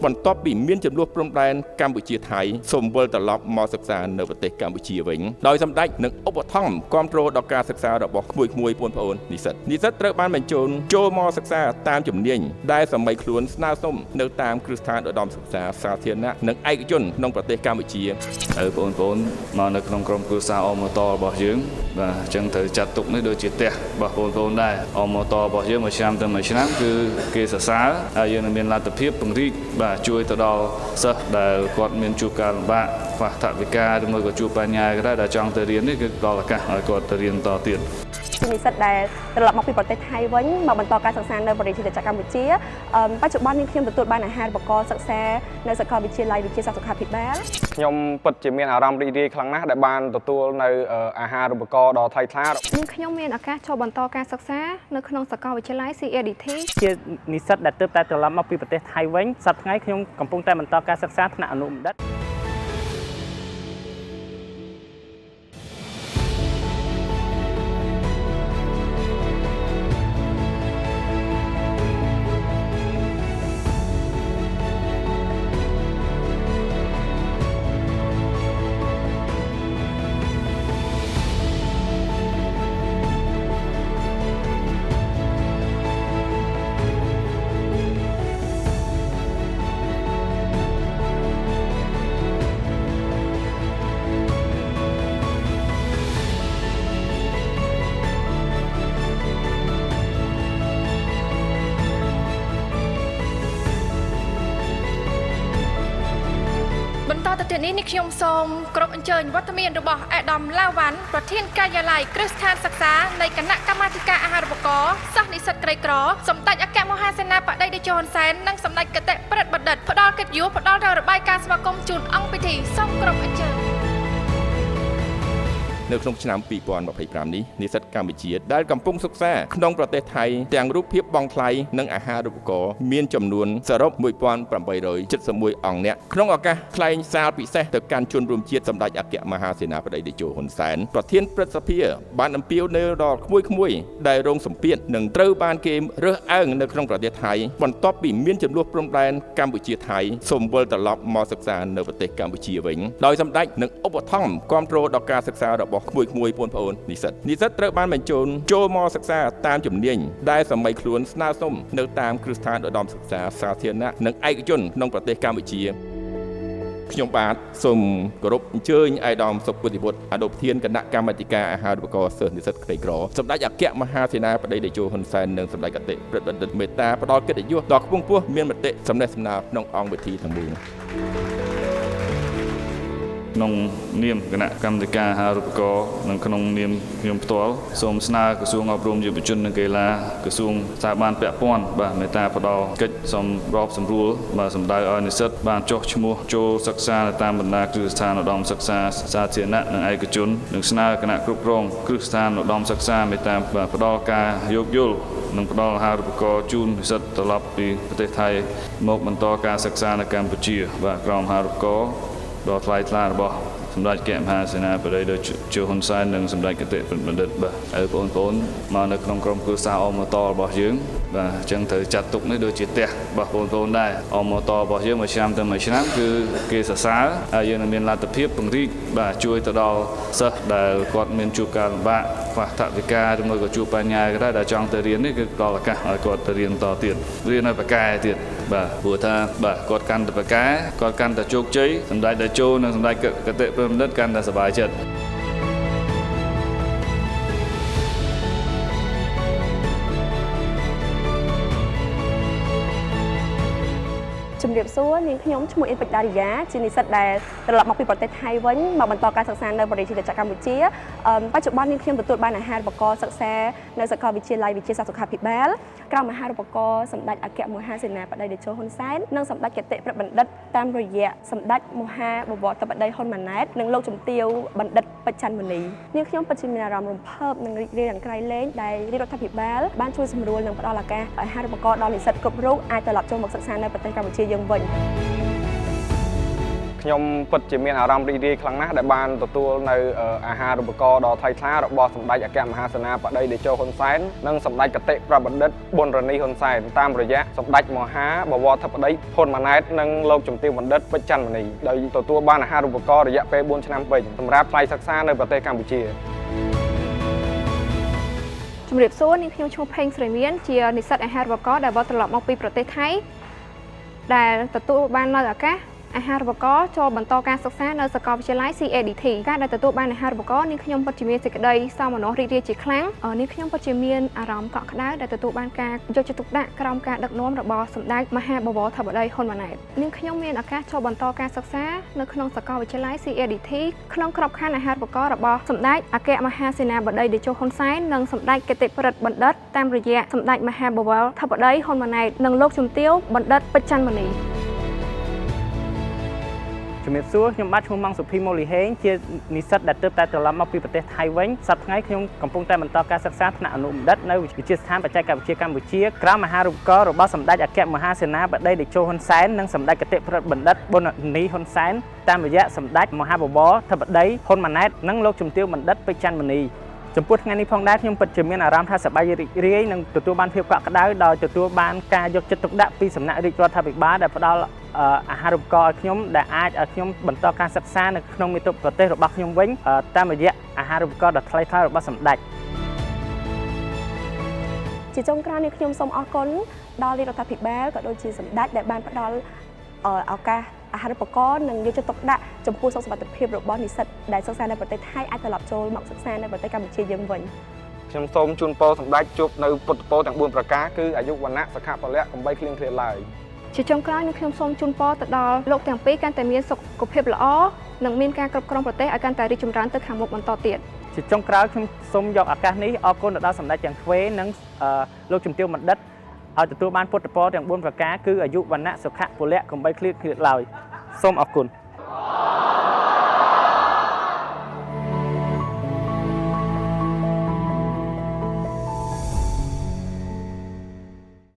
បន្ទាប់ពីមានចំនួនព្រំដែនកម្ពុជាថៃសូមវិលត្រឡប់មកសិក្សានៅប្រទេសកម្ពុជាវិញដោយសម្ដេចនឹងឧបត្ថម្ភគ្រប់គ្រងដល់ការសិក្សារបស់ក្មួយៗបងប្អូននិស្សិតត្រូវបានបញ្ជូនចូលមកសិក្សាតាមជំនាញដែលសម័យខ្លួនស្នើសុំនៅតាមគ្រឹះស្ថានឧត្តមសិក្សាសាធារណៈនិងឯកជនក្នុងប្រទេសកម្ពុជាបងប្អូនមកនៅក្នុងក្រុមគ្រួសារអមតរបស់យើងបាទអញ្ចឹងត្រូវចាត់ទុកនេះដូចជាផ្ទះរបស់បងប្អូនដែរអមតរបស់យើងមួយឆ្នាំទៅមួយឆ្នាំគឺគេសរសើរហើយយើងនឹងមានលទ្ធភាពពង្រីកបាទជួយទៅដល់សិស្សដែលគាត់មានជួបការលំបាកខ្វះថវិកាឬមួយក៏ជួបបញ្ហាក៏ដែរដែលចង់ទៅរៀននេះគឺផ្ដល់ឱកាសឲ្យគាត់ទៅរៀនតទៀតនិស្សិតដែលត្រឡប់មកពីប្រទេសថៃវិញមកបន្តការសិក្សានៅបរិយាកាសកម្ពុជាបច្ចុប្បន្ននេះខ្ញុំទទួលបានអាហារូបករណ៍សិក្សានៅសាកលវិទ្យាល័យវិទ្យាសាស្ត្រសុខាភិបាលខ្ញុំពិតជាមានអារម្មណ៍រីករាយខ្លាំងណាស់ដែលបានទទួលនៅអាហារូបករណ៍ដ៏ថ្លៃថ្លាខ្ញុំមានឱកាសចូលបន្តការសិក្សានៅក្នុងសាកលវិទ្យាល័យ CADT ជានិស្សិតដែលទើបតែត្រឡប់មកពីប្រទេសថៃវិញសប្តាហ៍ថ្ងៃខ្ញុំកំពុងតែបន្តការសិក្សាថ្នាក់អនុបណ្ឌិតបន្តទៅទៀតនេះខ្ញុំសូមគោរពអញ្ជើញវត្តមានរបស់អាដាមឡាវ៉ាន់ប្រធានការិយាល័យគ្រឹះស្ថានសិក្សានៃគណៈកម្មាធិការអាហារូបករណ៍សិស្សនិស្សិតក្រីក្រសម្ដេចអគ្គមហាសេនាបតីតេជោហ៊ុនសែននិងសម្ដេចគតិប្រិទ្ធបណ្ឌិតផ្ដល់កិត្តិយសផ្ដល់នូវរបាយការណ៍ស្វាគមន៍ជូនអង្គពិធីសូមគោរពអញ្ជើញនៅក្នុងឆ្នាំ2025នេះនិស្សិតកម្ពុជាដែលកំពុងសិក្សាក្នុងប្រទេសថៃទាំងរូបភាពបង់ថ្លៃនិងអាហារូបករណ៍មានចំនួនសរុប1871អង្គអ្នកក្នុងឱកាសថ្លែងសារពិសេសទៅកាន់ជនរួមជាតិសម្ដេចអគ្គមហាសេនាបតីតេជោហ៊ុនសែនប្រធានព្រឹទ្ធសភាបានអំពាវនាវដល់ក្មួយៗដែលរងសម្ពាធនិងត្រូវបានគេរើសអើងនៅក្នុងប្រទេសថៃបន្ទាប់ពីមានចំនួនព្រំដែនកម្ពុជាថៃសូមវិលត្រឡប់មកសិក្សានៅប្រទេសកម្ពុជាវិញដោយសម្ដេចនឹងឧបត្ថម្ភគ្រប់គ្រងដល់ការសិក្សារបស់ក្មួយៗបងប្អូននិស្សិតត្រូវបានបញ្ជូនចូលមកសិក្សាតាមជំនាញដែលសម័យខ្លួនស្នើសុំនៅតាមគ្រឹះស្ថានឧត្តមសិក្សាសាធារណៈនិងឯកជនក្នុងប្រទេសកម្ពុជាខ្ញុំបាទសូមគោរពអញ្ជើញអាយដាមសុពុទ្ធិវុឌ្ឍអនុប្រធានគណៈកម្មាធិការអាហារូបករណ៍សិស្សនិស្សិតក្រីក្រសម្ដេចអគ្គមហាសេនាបតីតេជោហ៊ុនសែននិងសម្ដេចគតិប្រិទ្ធបណ្ឌិតមេត្តាផ្ដល់កិត្តិយសដល់ខ្ពង់ខ្ពស់មានមតិសំណេះសំណាលក្នុងអង្គវិធីទាំងមូលក្នុងនាមគណៈកម្មាធិការអាហារូបករណ៍និងក្នុងនាមខ្ញុំផ្ទាល់សូមស្នើក្រសួងអប់រំយុវជននិងកីឡាក្រសួងស្ថាប័នពាក់ព័ន្ធបាទមេត្តាផ្ដល់កិច្ចសម្របសម្រួលបាទសម្ដៅឲ្យនិស្សិតបានចុះឈ្មោះចូលសិក្សានៅតាមបណ្ដាគ្រឹះស្ថានឧត្តមសិក្សាសាធារណៈនិងឯកជននិងស្នើគណៈគ្រប់គ្រងគ្រឹះស្ថានឧត្តមសិក្សាមេត្តាផ្ដល់ការយោគយល់និងផ្ដល់អាហារូបករណ៍ជូននិស្សិតត្រឡប់ពីប្រទេសថៃមកបន្តការសិក្សានៅកម្ពុជាបាទក្រោមអាហារូបករណ៍ដ៏ថ្លៃថ្លារបស់សម្ដេចអគ្គមហាសេនាបតីតេជោហ៊ុនសែននិងសម្ដេចគតិប្រិទ្ធបណ្ឌិតបាទហើយបងប្អូនមកនៅក្នុងក្រុមគ្រួសារអមតរបស់យើងបាទអញ្ចឹងត្រូវចាត់ទុកនេះដូចជាផ្ទះរបស់បងប្អូនដែរអមតរបស់យើងមួយឆ្នាំទៅមួយឆ្នាំគឺគេសរសើរហើយយើងនឹងមានលទ្ធភាពពង្រីកបាទជួយទៅដល់សិស្សដែលគាត់មានជួបការលំបាកខ្វះថវិកាឬមួយក៏ជួបបញ្ហាក៏ដែរដែលចង់ទៅរៀននេះគឺផ្ដល់ឱកាសឲ្យគាត់ទៅរៀនតទៀតរៀននៅបកែទៀតបាទព្រោះថាបាទគាត់កាន់តែបកែគាត់កាន់តែជោគជ័យសម្ដេចតេជោនិងសម្ដេចគតិប្រិទ្ធបណ្ឌិតកាន់តែសប្បាយចិត្តជំរាបសួរនាងខ្ញុំឈ្មោះអ៊ីនពេជ្រដារីយ៉ាជានិស្សិតដែលត្រឡប់មកពីប្រទេសថៃវិញមកបន្តការសិក្សានៅបរិយាកាសកម្ពុជាបច្ចុប្បន្ននេះខ្ញុំទទួលបានអាហារូបករណ៍សិក្សានៅសាកលវិទ្យាល័យវិទ្យាសាស្ត្រសុខាភិបាលក្រោមអាហារូបករណ៍សម្ដេចអគ្គមហាសេនាបតីតេជោហ៊ុនសែននិងសម្ដេចគតិប្រិទ្ធបណ្ឌិតតាមរយៈសម្ដេចមហាបវរធិបតីហ៊ុនម៉ាណែតនិងលោកជំទាវបណ្ឌិតពេជ្រច័ន្ទមុនីនាងខ្ញុំពិតជាមានអារម្មណ៍រំភើបនិងរីករាយយ៉ាងក្រៃលែងដែលរដ្ឋាភិបាលបានជួយសម្រួលនិងផ្ដល់ឱកាសអាហារូបករណ៍ដល់និស្សិតគ្រប់រូបអាចត្រឡប់ចូលមកសិក្សានៅប្រទេសកម្ពុជាយើងវិញ ខ ខ្ញុំពិតជាមានអារម្មណ៍រីករាយខ្លាំងណាស់ដែលបានទទួលនៅអាហារូបករណ៍ដ៏ថ្លៃថ្លារបស់សម្ដេចអគ្គមហាសេនាបតីតេជោហ៊ុនសែននិងសម្ដេចគតិប្របណ្ឌិតប៊ុនរនីហ៊ុនសែនតាមរយៈសម្ដេចមហាបវរធិបតីហ៊ុនម៉ាណែតនិងលោកជំទាវបណ្ឌិតពេជ្រច័ន្ទមនីដោយទទួលបានអាហារូបករណ៍រយៈពេល4ឆ្នាំពេញសម្រាប់ថ្លៃសិក្សានៅប្រទេសកម្ពុជាជំរាបសួរនាងខ្ញុំឈ្មោះផេងស្រីមានជានិស្សិតអាហារូបករណ៍ដែលវិលត្រឡប់មកពីប្រទេសថៃដែលទទួលបាននៅឱកាសអាហារូបករណ៍ចូលបន្តការសិក្សានៅសាកលវិទ្យាល័យ CADT ការដែលទទួលបានអាហារូបករណ៍នាងខ្ញុំពិតជាមានសេចក្តីសោមនស្សរីករាយជាខ្លាំងនាងខ្ញុំពិតជាមានអារម្មណ៍កក់ក្ដៅដែលទទួលបានការយកចិត្តទុកដាក់ក្រោមការដឹកនាំរបស់សម្ដេចមហាបវរធិបតីហ៊ុនម៉ាណែតនាងខ្ញុំមានឱកាសចូលបន្តការសិក្សានៅក្នុងសាកលវិទ្យាល័យ CADT ក្នុងក្របខ័ណ្ឌអាហារូបករណ៍របស់សម្ដេចអគ្គមហាសេនាបតីតេជោហ៊ុនសែននិងសម្ដេចគតិប្រិទ្ធបណ្ឌិតតាមរយៈសម្ដេចមហាបវរធិបតីហ៊ុនម៉ាណែតនិងលោកជំទាវបណ្ឌិតពេជ្រច័ន្ទមនីជំរាបសួរខ្ញុំបាទឈ្មោះម៉ងសុភីម៉ូលីហេងជានិស្សិតដែលទើបតែត្រឡប់មកពីប្រទេសថៃវិញសប្តាហ៍ថ្ងៃខ្ញុំកំពុងតែបន្តការសិក្សាថ្នាក់អនុបណ្ឌិតនៅវិទ្យាស្ថានបច្ចេកវិទ្យាកម្ពុជាក្រោមអាហារូបករណ៍របស់សម្ដេចអគ្គមហាសេនាបតីតេជោហ៊ុនសែននិងសម្ដេចគតិប្រិទ្ធបណ្ឌិតប៊ុនរនីហ៊ុនសែនតាមរយៈសម្ដេចមហាបវរធិបតីហ៊ុនម៉ាណែតនិងលោកជំទាវបណ្ឌិតពេជ្រច័ន្ទមនីចំពោះថ្ងៃនេះផងដែរខ្ញុំពិតជាមានអារម្មណ៍ថាសប្បាយរីករាយនិងទទួលបានភាពកក់ក្ដៅដោយទទួលបានការយកចិត្តទុកដាក់ពីសំណាក់រាជរដ្ឋាភិបាលដែលផ្ដល់អាហារូបករណ៍ឲ្យខ្ញុំដែលអាចឲ្យខ្ញុំបន្តការសិក្សានៅក្នុងមាតុប្រទេសរបស់ខ្ញុំវិញតាមរយៈអាហារូបករណ៍ដ៏ថ្លៃថ្លារបស់សម្ដេចជាចុងក្រោយនេះខ្ញុំសូមអរគុណដល់រាជរដ្ឋាភិបាលក៏ដូចជាសម្ដេចដែលបានផ្ដល់ឱកាសអាហារូបករណ៍និងយកចិត្តទុកដាក់ចំពោះសុខសុវត្ថិភាពរបស់និស្សិតដែលសិក្សានៅប្រទេសថៃអាចត្រឡប់ចូលមកសិក្សានៅប្រទេសកម្ពុជាយើងវិញខ្ញុំសូមជូនពរសម្ដេចជួបនៅពុទ្ធពរទាំង4ប្រការគឺអាយុវណ្ណៈសុខៈពលៈកំបីគ្លៀងគ្លាឡើយជាចុងក្រោយនេះខ្ញុំសូមជូនពរទៅដល់លោកទាំងពីរកាន់តែមានសុខភាពល្អនិងមានការគ្រប់គ្រងប្រទេសឲ្យកាន់តែរីកចម្រើនទៅខាងមុខបន្តទៀតជាចុងក្រោយខ្ញុំសូមយកឱកាសនេះអរគុណទៅដល់សម្ដេចទាំងទ្វេនិងលោកជំទាវបណ្ឌិតឲ្យទទួលបានពុទ្ធពរទាំង4ប្រការគឺអាយុវណ្ណៈសុខៈពលៈកំបីគ្លៀងគ្លាឡើយសូមអរគុណ